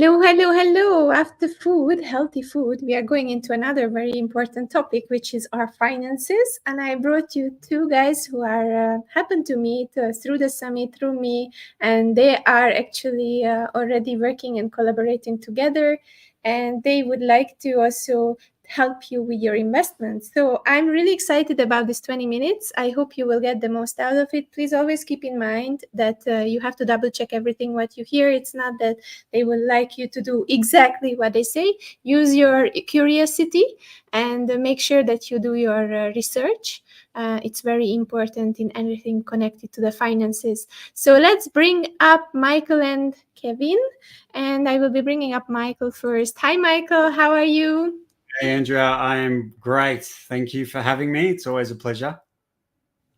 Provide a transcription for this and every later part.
Hello, hello, hello. After food, healthy food, we are going into another very important topic, which is our finances. And I brought you two guys who are happened to meet through the summit, through me, and they are actually already working and collaborating together. And they would like to also help you with your investments. So I'm really excited about this 20 minutes. I hope you will get the most out of it. Please always keep in mind that you have to double check everything what you hear. It's not that they will like you to do exactly what they say. Use your curiosity and make sure that you do your research. It's very important in anything connected to the finances. So let's bring up Michael and Kevin. And I will be bringing up Michael first. Hi, Michael. How are you? Hey, Andrea. I am great. Thank you for having me. It's always a pleasure.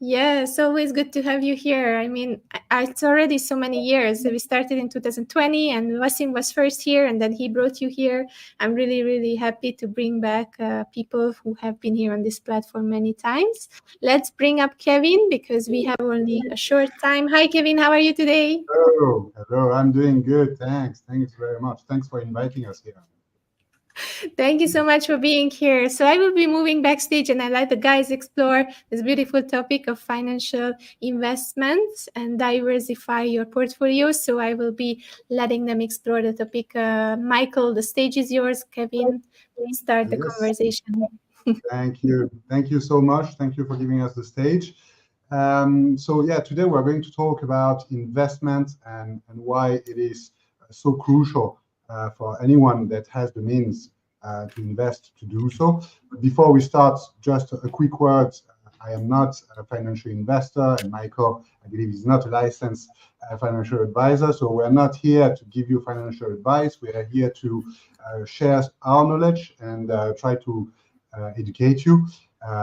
Yeah, it's always good to have you here. I mean, it's already so many years. We started in 2020 and Wasim was first here and then he brought you here. I'm really, really happy to bring back people who have been here on this platform many times. Let's bring up Kevin because we have only a short time. Hi, Kevin. How are you today? Hello. I'm doing good. Thanks very much. Thanks for inviting us here. Thank you so much for being here. So I will be moving backstage and I let the guys explore this beautiful topic of financial investments and diversify your portfolio. So I will be letting them explore the topic. Michael, the stage is yours. Kevin, please start the conversation. Thank you. Thank you so much. Thank you for giving us the stage. Today we're going to talk about investment and why it is so crucial for anyone that has the means to invest to do so. But before we start, just a quick word. I am not a financial investor, and Michael, I believe, is not a licensed financial advisor. So we're not here to give you financial advice. We are here to share our knowledge and try to educate you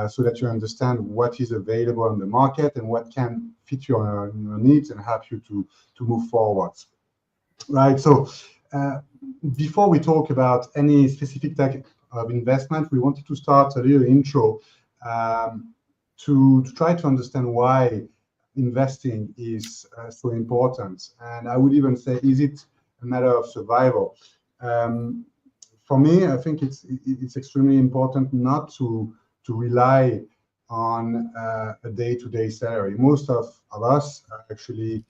so that you understand what is available on the market and what can fit your needs and help you to move forward. Right. So before we talk about any specific type of investment, we wanted to start a little intro to try to understand why investing is so important. And I would even say, is it a matter of survival? For me, I think it's extremely important not to rely on a day-to-day salary. Most of us are actually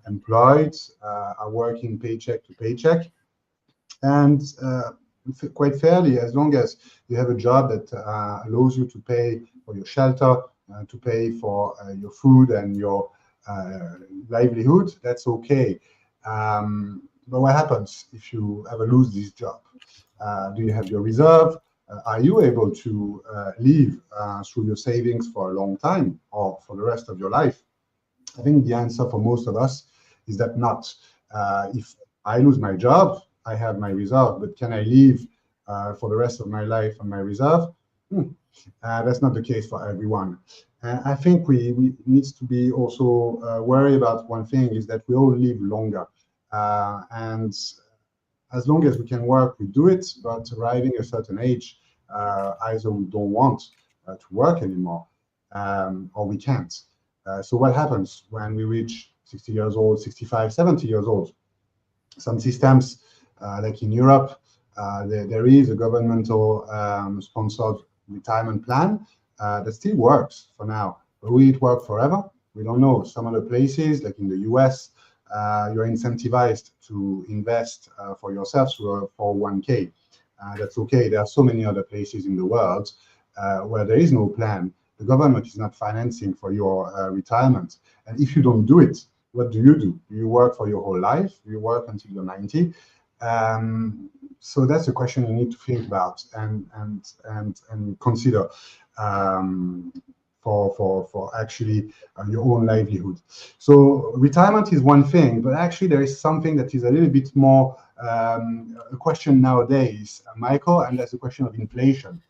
employed, are working paycheck to paycheck. And quite fairly, as long as you have a job that allows you to pay for your shelter, to pay for your food and your livelihood, that's okay. But what happens if you ever lose this job? Do you have your reserve? Are you able to live through your savings for a long time or for the rest of your life? I think the answer for most of us is that not. If I lose my job, I have my reserve, but can I live for the rest of my life on my reserve? That's not the case for everyone. I think we need to be also worried about one thing, is that we all live longer. And as long as we can work, we do it, but arriving at a certain age, either we don't want to work anymore, or we can't. So what happens when we reach 60 years old, 65, 70 years old? Some systems, like in Europe, there is a governmental sponsored retirement plan that still works for now. But will it work forever? We don't know. Some other places, like in the US, you're incentivized to invest for yourself through a 401k. That's okay. There are so many other places in the world where there is no plan. The government is not financing for your retirement. And if you don't do it, what do? You work for your whole life. You work until you're 90. So that's a question you need to think about and consider for actually your own livelihood. So retirement is one thing, but actually there is something that is a little bit more a question nowadays, Michael, and that's the question of inflation.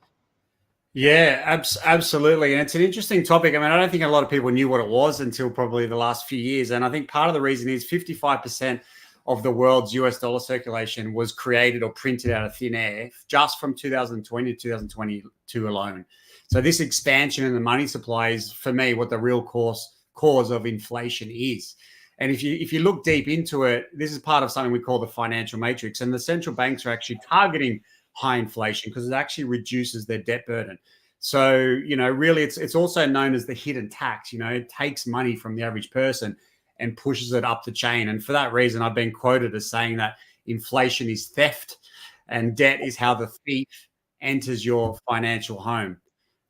Yeah, absolutely. And it's an interesting topic. I mean, I don't think a lot of people knew what it was until probably the last few years. And I think part of the reason is 55% of the world's US dollar circulation was created or printed out of thin air just from 2020 to 2022 alone. So this expansion in the money supply is, for me, what the real cause of inflation is. And if you look deep into it, this is part of something we call the financial matrix. And the central banks are actually targeting high inflation because it actually reduces their debt burden. So, really, it's also known as the hidden tax. It takes money from the average person and pushes it up the chain. And for that reason, I've been quoted as saying that inflation is theft and debt is how the thief enters your financial home.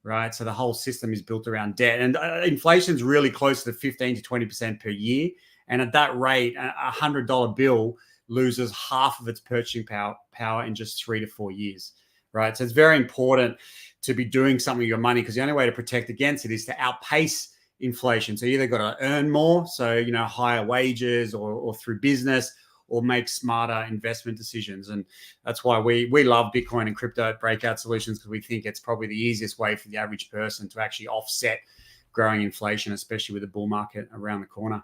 Right. So the whole system is built around debt, and inflation is really close to 15 to 20% per year. And at that rate, a $100 bill loses half of its purchasing power in just 3 to 4 years. Right. So it's very important to be doing something with your money, because the only way to protect against it is to outpace inflation. So you either got to earn more, so, higher wages or through business, or make smarter investment decisions. And that's why we love Bitcoin and crypto at Breakout Solutions, because we think it's probably the easiest way for the average person to actually offset growing inflation, especially with the bull market around the corner.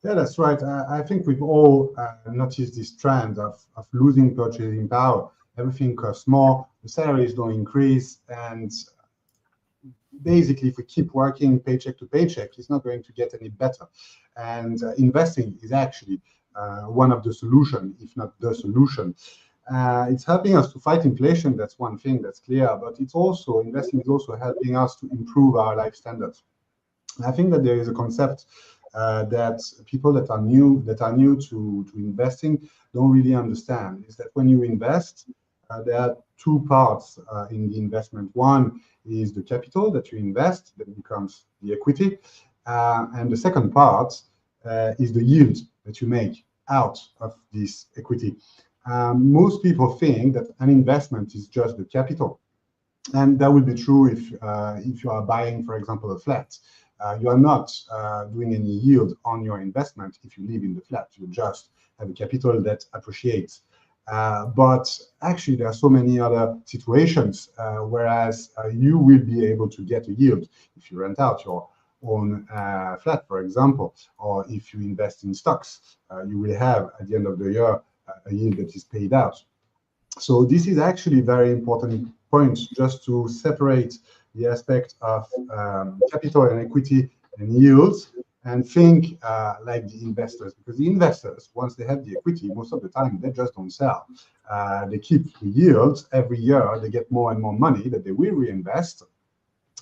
Yeah, that's right. I think we've all noticed this trend of losing purchasing power. Everything costs more, the salaries don't increase, and basically, if we keep working paycheck to paycheck, it's not going to get any better. And investing is actually one of the solutions, if not the solution. It's helping us to fight inflation. That's one thing that's clear. But investing is also helping us to improve our life standards. I think that there is a concept that people that are new to investing don't really understand. Is that when you invest, there are two parts in the investment. One is the capital that you invest, that becomes the equity, and the second part is the yield that you make out of this equity. Most people think that an investment is just the capital, and that will be true if you are buying, for example, a flat. You are not doing any yield on your investment if you live in the flat. You just have a capital that appreciates. But actually, there are so many other situations whereas you will be able to get a yield if you rent out your own flat, for example, or if you invest in stocks. You will have, at the end of the year, a yield that is paid out. So this is actually a very important point, just to separate the aspect of capital and equity and yields, and think like the investors, because the investors, once they have the equity, most of the time they just don't sell. They keep the yields every year. They get more and more money that they will reinvest.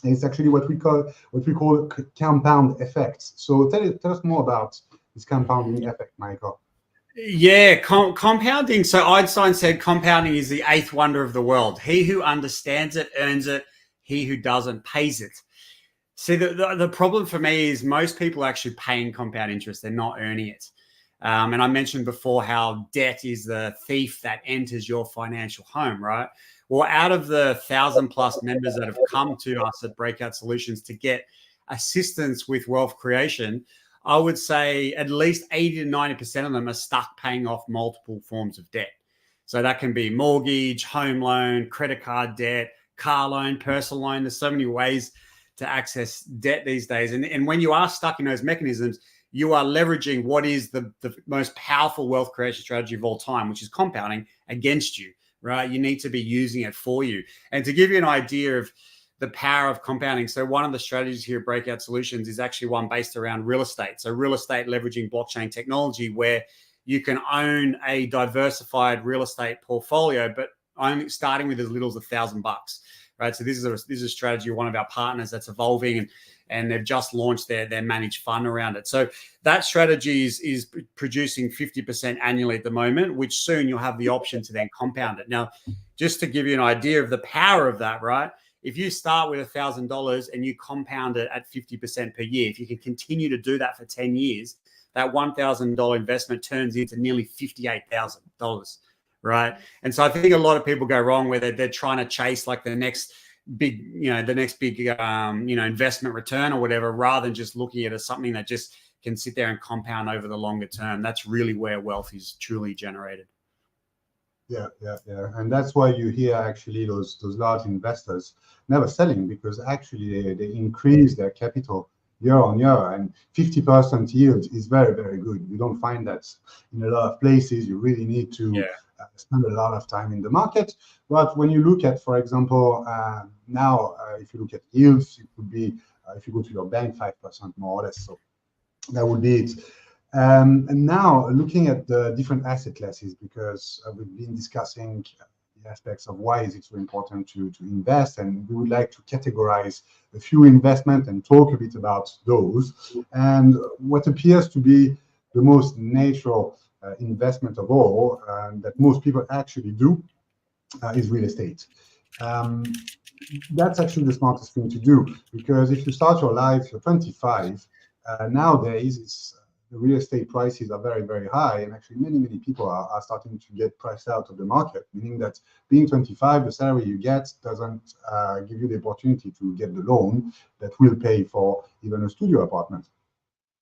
And it's actually what we call compound effects. So tell us more about this compounding effect, Michael. Yeah, compounding. So Einstein said compounding is the eighth wonder of the world. He who understands it earns it. He who doesn't pays it. See, the problem for me is most people are actually paying compound interest. They're not earning it. And I mentioned before how debt is the thief that enters your financial home, right? Well, out of the 1,000+ members that have come to us at Breakout Solutions to get assistance with wealth creation, I would say at least 80 to 90% of them are stuck paying off multiple forms of debt. So that can be mortgage, home loan, credit card debt, car loan, personal loan. There's so many ways to access debt these days. And when you are stuck in those mechanisms, you are leveraging what is the most powerful wealth creation strategy of all time, which is compounding, against you, right? You need to be using it for you. And to give you an idea of the power of compounding, so one of the strategies here at Breakout Solutions is actually one based around real estate. So real estate leveraging blockchain technology, where you can own a diversified real estate portfolio, but only starting with as little as $1,000, right? So this is a strategy of one of our partners that's evolving, and they've just launched their managed fund around it. So that strategy is producing 50% annually at the moment, which soon you'll have the option to then compound it. Now, just to give you an idea of the power of that, right? If you start with $1,000 and you compound it at 50% per year, if you can continue to do that for 10 years, that $1,000 investment turns into nearly $58,000, right? And so I think a lot of people go wrong where they're trying to chase like the next big investment return or whatever, rather than just looking at it as something that just can sit there and compound over the longer term. That's really where wealth is truly generated. Yeah. And that's why you hear actually those large investors never selling, because actually they increase their capital year on year, and 50% yield is very, very good. You don't find that in a lot of places. You really need to spend a lot of time in the market. But when you look at, for example, now, if you look at yields, it would be, if you go to your bank, 5% more or less. So That would be it. And now looking at the different asset classes, because we've been discussing the aspects of why is it so important to invest, and we would like to categorize a few investments and talk a bit about those. And what appears to be the most natural investment of all that most people actually do is real estate. That's actually the smartest thing to do, because if you start your life, you're 25, nowadays the real estate prices are very, very high, and actually many people are starting to get priced out of the market, meaning that being 25, the salary you get doesn't give you the opportunity to get the loan that will pay for even a studio apartment.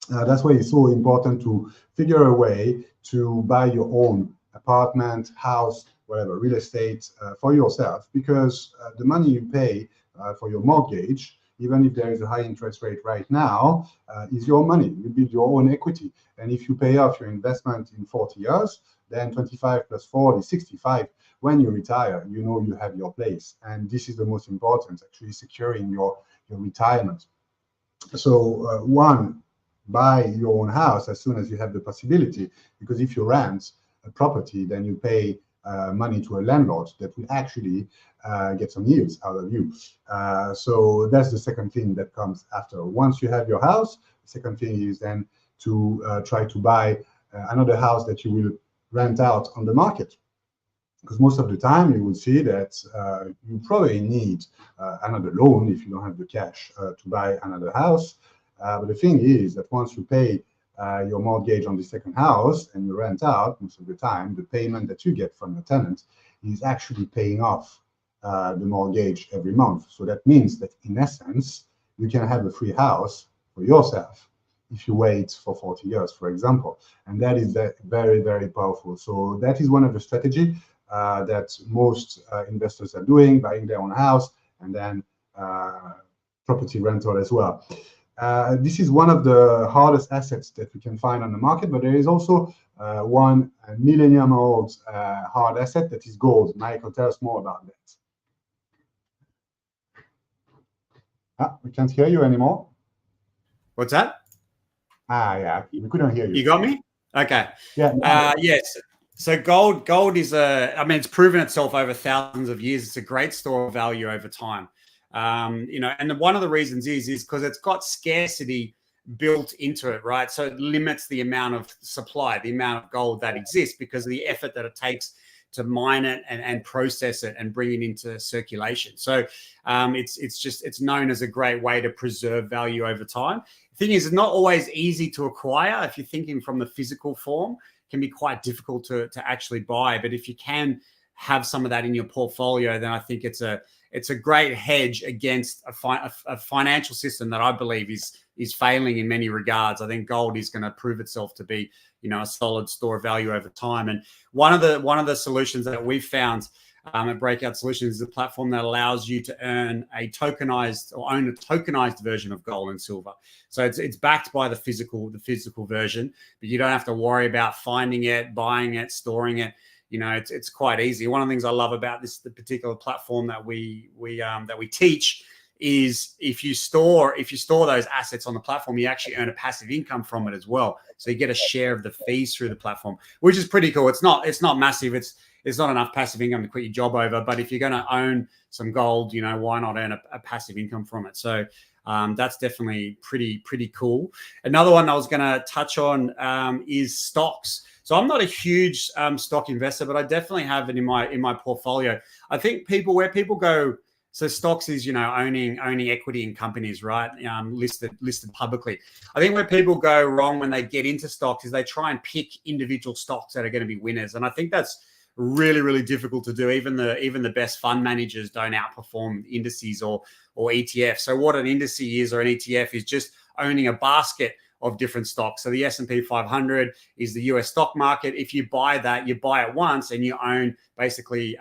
That's why it's so important to figure a way to buy your own apartment, house, whatever, real estate for yourself, because the money you pay for your mortgage, even if there is a high interest rate right now, is your money. You build your own equity. And if you pay off your investment in 40 years, then 25 plus 40, 65, when you retire, you know you have your place. And this is the most important, actually securing your retirement. So one, buy your own house as soon as you have the possibility, because if you rent a property, then you pay money to a landlord that will actually get some yields out of you. So that's the second thing that comes after. Once you have your house, the second thing is then to try to buy another house that you will rent out on the market. Because most of the time you will see that you probably need another loan if you don't have the cash to buy another house. But the thing is that once you pay your mortgage on the second house and you rent out, most of the time, the payment that you get from the tenant is actually paying off the mortgage every month. So that means that in essence, you can have a free house for yourself if you wait for 40 years, for example. And that is very, very powerful. So that is one of the strategies that most investors are doing, buying their own house and then property rental as well. This is one of the hardest assets that we can find on the market, but there is also one millennium-old hard asset that is gold. Michael, tell us more about that. We can't hear you anymore. What's that? Yeah, we couldn't hear you. You got me? Okay. Yeah. Yes. So gold is it's proven itself over thousands of years. It's a great store of value over time. And one of the reasons is because it's got scarcity built into it, right? So it limits the amount of supply, the amount of gold that exists, because of the effort that it takes to mine it and process it and bring it into circulation. So it's known as a great way to preserve value over time. The thing is, it's not always easy to acquire. If you're thinking from the physical form, it can be quite difficult to actually buy. But if you can have some of that in your portfolio, then I think it's a great hedge against a financial system that I believe is failing in many regards. I think gold is going to prove itself to be, a solid store of value over time. And one of the solutions that we've found at Breakout Solutions is a platform that allows you to own a tokenized version of gold and silver. So it's backed by the physical version, but you don't have to worry about finding it, buying it, storing it. It's quite easy. One of the things I love about the particular platform that we teach is if you store those assets on the platform, you actually earn a passive income from it as well. So you get a share of the fees through the platform, which is pretty cool. It's not massive. It's not enough passive income to quit your job over, but if you're going to own some gold, why not earn a passive income from it? So that's definitely pretty cool. Another one I was going to touch on is stocks. So I'm not a huge stock investor, but I definitely have it in my portfolio. I think where people go, so stocks is owning equity in companies, right? Listed publicly. I think where people go wrong when they get into stocks is they try and pick individual stocks that are going to be winners, and I think that's really, really difficult to do. Even the best fund managers don't outperform indices or ETFs. So what an index is or an ETF is just owning a basket of different stocks. So the S&P 500 is the US stock market. If you buy that, you buy it once and you own basically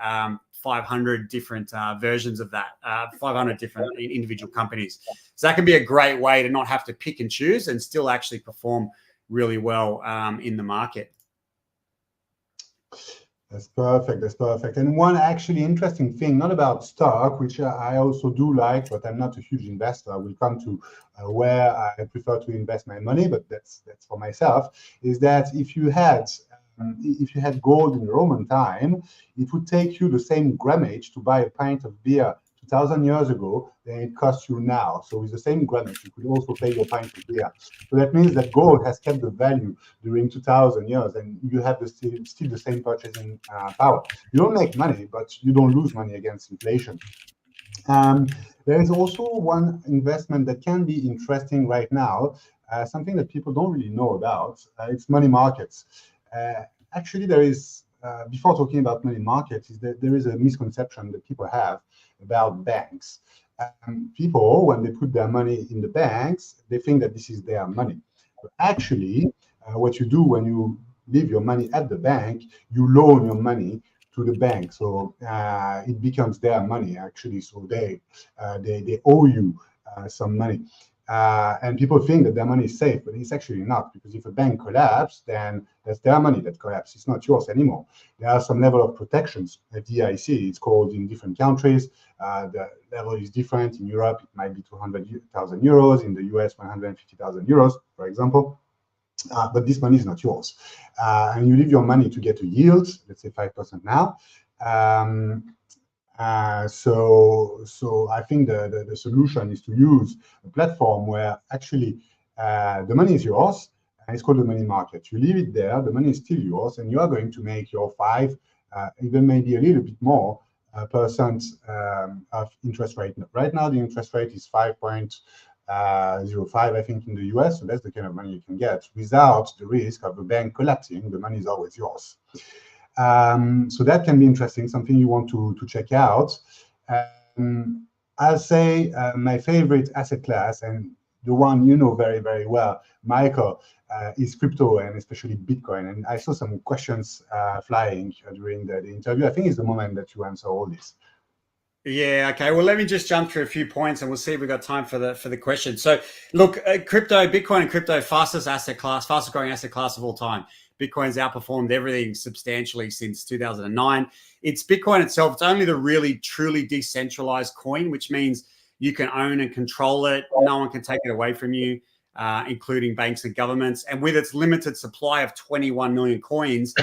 500 different versions of that, 500 different individual companies. So that can be a great way to not have to pick and choose and still actually perform really well in the market. That's perfect. That's perfect. And one actually interesting thing, not about stock, which I also do like, but I'm not a huge investor. I will come to where I prefer to invest my money, but that's for myself. Is that if you had gold in Roman time, it would take you the same grammage to buy a pint of beer 2,000 years ago than it costs you now. So with the same grammage, you could also pay your pint of beer. So that means that gold has kept the value during 2,000 years, and you have still the same purchasing power. You don't make money, but you don't lose money against inflation. There is also one investment that can be interesting right now, something that people don't really know about. It's money markets. Actually, there is, before talking about money markets, is that there is a misconception that people have about banks. People, when they put their money in the banks, they think that this is their money. But actually, what you do when you leave your money at the bank, you loan your money to the bank, so it becomes their money actually. So they owe you some money, and people think that their money is safe, but it's actually not, because if a bank collapses, then that's their money that collapses. It's not yours anymore. There are some level of protections at DIC. It's called in different countries. The level is different. In Europe, it might be 200,000 euros. In the US, 150,000 euros, for example. But this money is not yours. And you leave your money to get a yield, let's say 5% now. So I think the solution is to use a platform where actually the money is yours, and it's called the money market. You leave it there, the money is still yours, and you are going to make your 5, even maybe a little bit more, percent of interest rate. Right now, the interest rate is 5.05, I think, in the US. So that's the kind of money you can get without the risk of a bank collapsing. The money is always yours. So that can be interesting, something you want to check out. I'll say my favorite asset class, and the one you know very, very well, Michael, is crypto, and especially Bitcoin. And I saw some questions flying during the interview. I think it's the moment that you answer all this. Yeah. Okay. Well, let me just jump through a few points, and we'll see if we've got time for the question. So, look, crypto, Bitcoin, and crypto, fastest growing asset class of all time. Bitcoin's outperformed everything substantially since 2009. It's Bitcoin itself. It's only the really truly decentralized coin, which means you can own and control it. No one can take it away from you, including banks and governments. And with its limited supply of 21 million coins,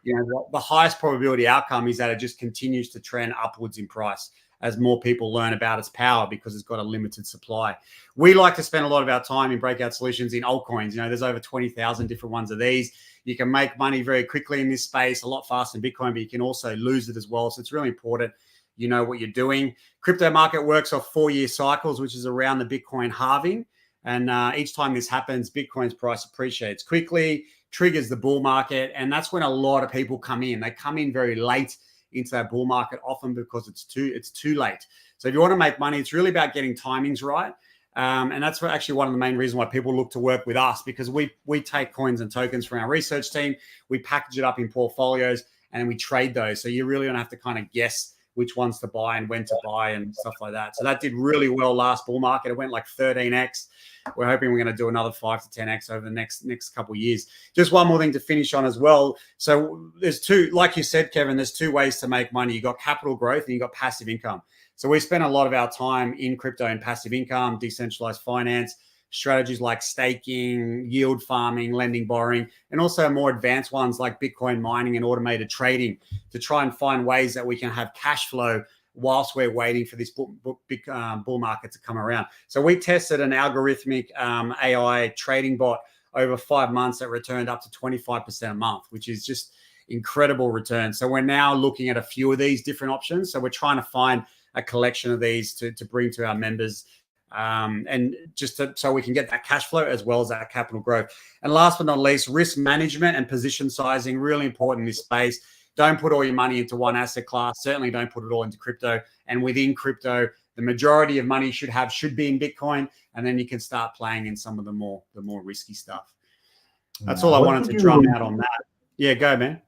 the highest probability outcome is that it just continues to trend upwards in price as more people learn about its power, because it's got a limited supply. We like to spend a lot of our time in breakout solutions in altcoins. There's over 20,000 different ones of these. You can make money very quickly in this space, a lot faster than Bitcoin, but you can also lose it as well. So it's really important you know what you're doing. Crypto market works off 4-year cycles, which is around the Bitcoin halving. And each time this happens, Bitcoin's price appreciates quickly, triggers the bull market. And that's when a lot of people come in. They come in very late into that bull market, often because it's too late. So if you want to make money, it's really about getting timings right. And that's actually one of the main reasons why people look to work with us, because we take coins and tokens from our research team, we package it up in portfolios, and then we trade those. So you really don't have to kind of guess which ones to buy and when to buy and stuff like that. So that did really well last bull market. It went like 13x. We're hoping we're going to do another 5 to 10x over the next couple of years. Just one more thing to finish on as well. So there's two, like you said, Kevin, there's two ways to make money. You got capital growth and you got passive income. So we spend a lot of our time in crypto and passive income, decentralized finance, strategies like staking, yield farming, lending, borrowing, and also more advanced ones like Bitcoin mining and automated trading, to try and find ways that we can have cash flow whilst we're waiting for this big bull market to come around. So we tested an algorithmic AI trading bot over 5 months that returned up to 25% a month, which is just incredible return. So we're now looking at a few of these different options. So we're trying to find a collection of these to bring to our members, and just so we can get that cash flow as well as that capital growth. And last but not least, risk management and position sizing, really important in this space. Don't put all your money into one asset class. Certainly don't put it all into crypto. And within crypto, the majority of money should be in Bitcoin, and then you can start playing in some of the more risky stuff. That's all I wanted to drum out on that. Yeah, go, man.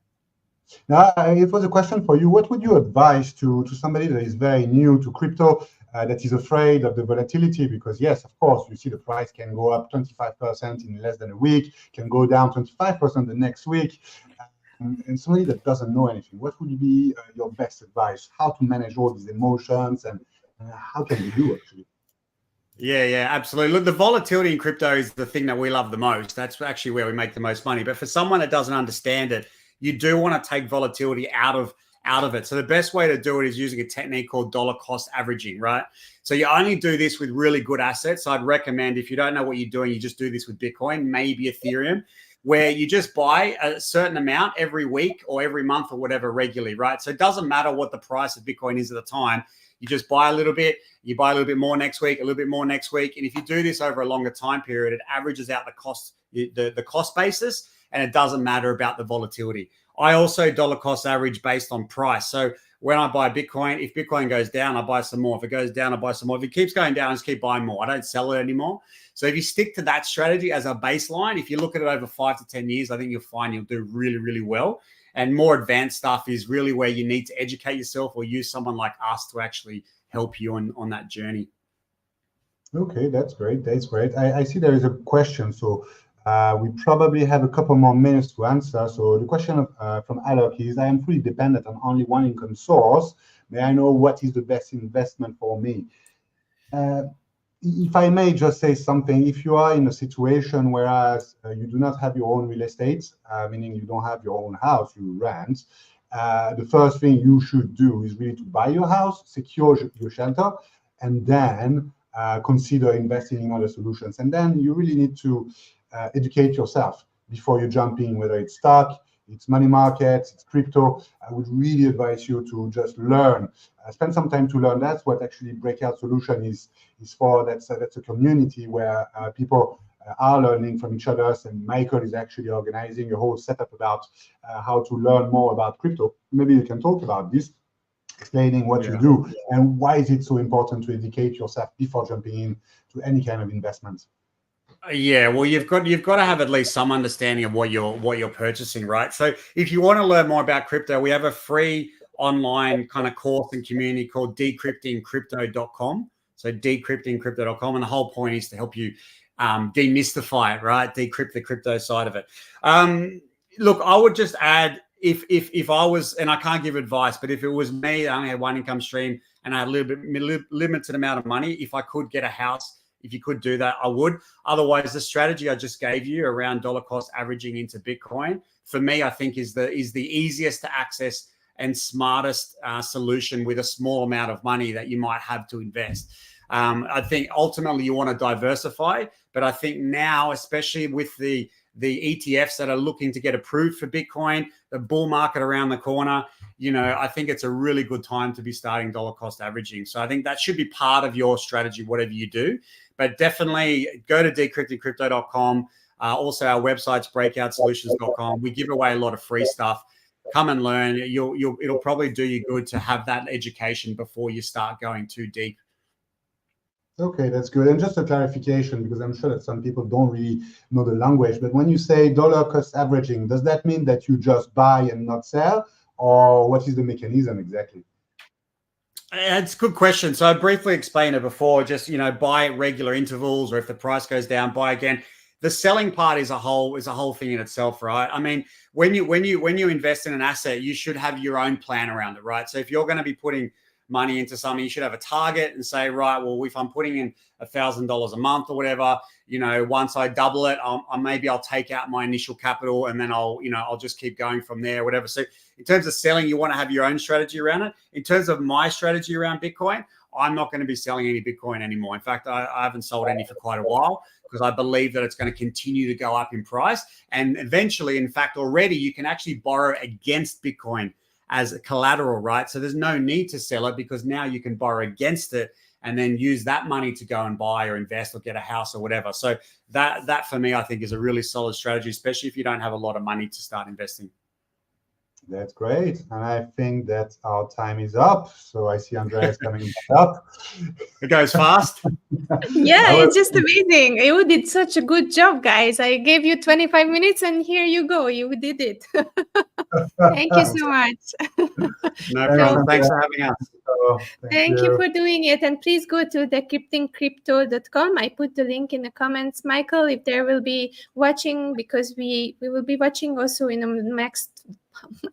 Now, it was a question for you. What would you advise to somebody that is very new to crypto, that is afraid of the volatility? Because yes, of course, you see the price can go up 25% in less than a week, can go down 25% the next week. and somebody that doesn't know anything, what would be your best advice? How to manage all these emotions, and how can they do actually? Yeah, absolutely. Look, the volatility in crypto is the thing that we love the most. That's actually where we make the most money. But for someone that doesn't understand it, you do want to take volatility out of it. So the best way to do it is using a technique called dollar cost averaging, right? So you only do this with really good assets. I'd recommend, if you don't know what you're doing, you just do this with Bitcoin, maybe Ethereum, where you just buy a certain amount every week or every month or whatever regularly, right? So it doesn't matter what the price of Bitcoin is at the time. You just buy a little bit, you buy a little bit more next week, a little bit more next week. And if you do this over a longer time period, it averages out the cost, the cost basis, and it doesn't matter about the volatility. I also dollar cost average based on price. So when I buy Bitcoin, if Bitcoin goes down, I buy some more. If it goes down, I buy some more. If it keeps going down, I just keep buying more. I don't sell it anymore. So if you stick to that strategy as a baseline, if you look at it over 5 to 10 years, I think you'll find you'll do really, really well. And more advanced stuff is really where you need to educate yourself or use someone like us to actually help you on that journey. Okay, that's great. That's great. I see there is a question. So we probably have a couple more minutes to answer. So the question from Alok is, I am fully dependent on only one income source. May I know what is the best investment for me? If I may just say something, if you are in a situation whereas you do not have your own real estate, meaning you don't have your own house, you rent, the first thing you should do is really to buy your house, secure your shelter, and then consider investing in other solutions. And then you really need to educate yourself before you jump in, whether it's stock, it's money markets, it's crypto. I would really advise you to just learn, spend some time to learn. That's what actually Breakout Solution is for. That's a community where people are learning from each other. And Michael is actually organizing a whole setup about how to learn more about crypto. Maybe you can talk about this, explaining what you do and why is it so important to educate yourself before jumping in to any kind of investment. Yeah, well, you've got to have at least some understanding of what you're purchasing, right? So if you want to learn more about crypto, we have a free online kind of course and community called decryptingcrypto.com. So decryptingcrypto.com, and the whole point is to help you demystify it, right? Decrypt the crypto side of it. Look, I would just add, if I was, and I can't give advice, but if it was me, I only had one income stream and I had a little bit limited amount of money, if I could get a house, if you could do that, I would. Otherwise, the strategy I just gave you around dollar cost averaging into Bitcoin, for me, I think is the easiest to access and smartest solution with a small amount of money that you might have to invest. I think ultimately you want to diversify, but I think now, especially with the ETFs that are looking to get approved for Bitcoin, the bull market around the corner, I think it's a really good time to be starting dollar cost averaging. So I think that should be part of your strategy, whatever you do. But definitely go to decryptingcrypto.com. Also, our website's breakoutsolutions.com. We give away a lot of free stuff. Come and learn. It'll probably do you good to have that education before you start going too deep. Okay, that's good. And just a clarification, because I'm sure that some people don't really know the language, but when you say dollar cost averaging, does that mean that you just buy and not sell, or what is the mechanism exactly? It's a good question. So I briefly explained it before, just, buy at regular intervals, or if the price goes down, buy again. The selling part is a whole thing in itself, right? I mean, when you invest in an asset, you should have your own plan around it, right? So if you're going to be putting money into something, you should have a target and say, right, well, if I'm putting in $1,000 a month or whatever, once I double it, maybe I'll take out my initial capital and then I'll just keep going from there, whatever. So in terms of selling, you want to have your own strategy around it. In terms of my strategy around Bitcoin, I'm not going to be selling any Bitcoin anymore. In fact, I haven't sold any for quite a while because I believe that it's going to continue to go up in price. And eventually, in fact, already you can actually borrow against Bitcoin as a collateral, right? So there's no need to sell it because now you can borrow against it and then use that money to go and buy or invest or get a house or whatever. So that for me, I think is a really solid strategy, especially if you don't have a lot of money to start investing. That's great. And I think that our time is up. So I see Andreas coming back up. It goes fast. Yeah, it's just amazing. You did such a good job, guys. I gave you 25 minutes and here you go. You did it. Thank you so much. No problem. Thanks for having us. Thank you for doing it. And please go to decryptingcrypto.com. I put the link in the comments, Michael, if there will be watching, because we will be watching also in the next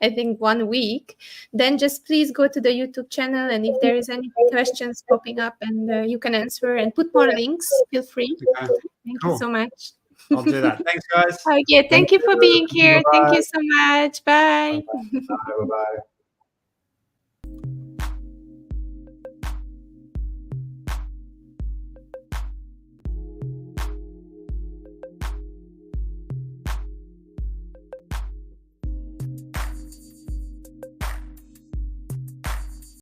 I think 1 week, then just please go to the YouTube channel. And if there is any questions popping up and you can answer and put more links, feel free. Okay. Thank Cool. you so much. I'll do that. Thanks, guys. Okay, thank you for being here. Thank you so much. Bye. Bye. Bye.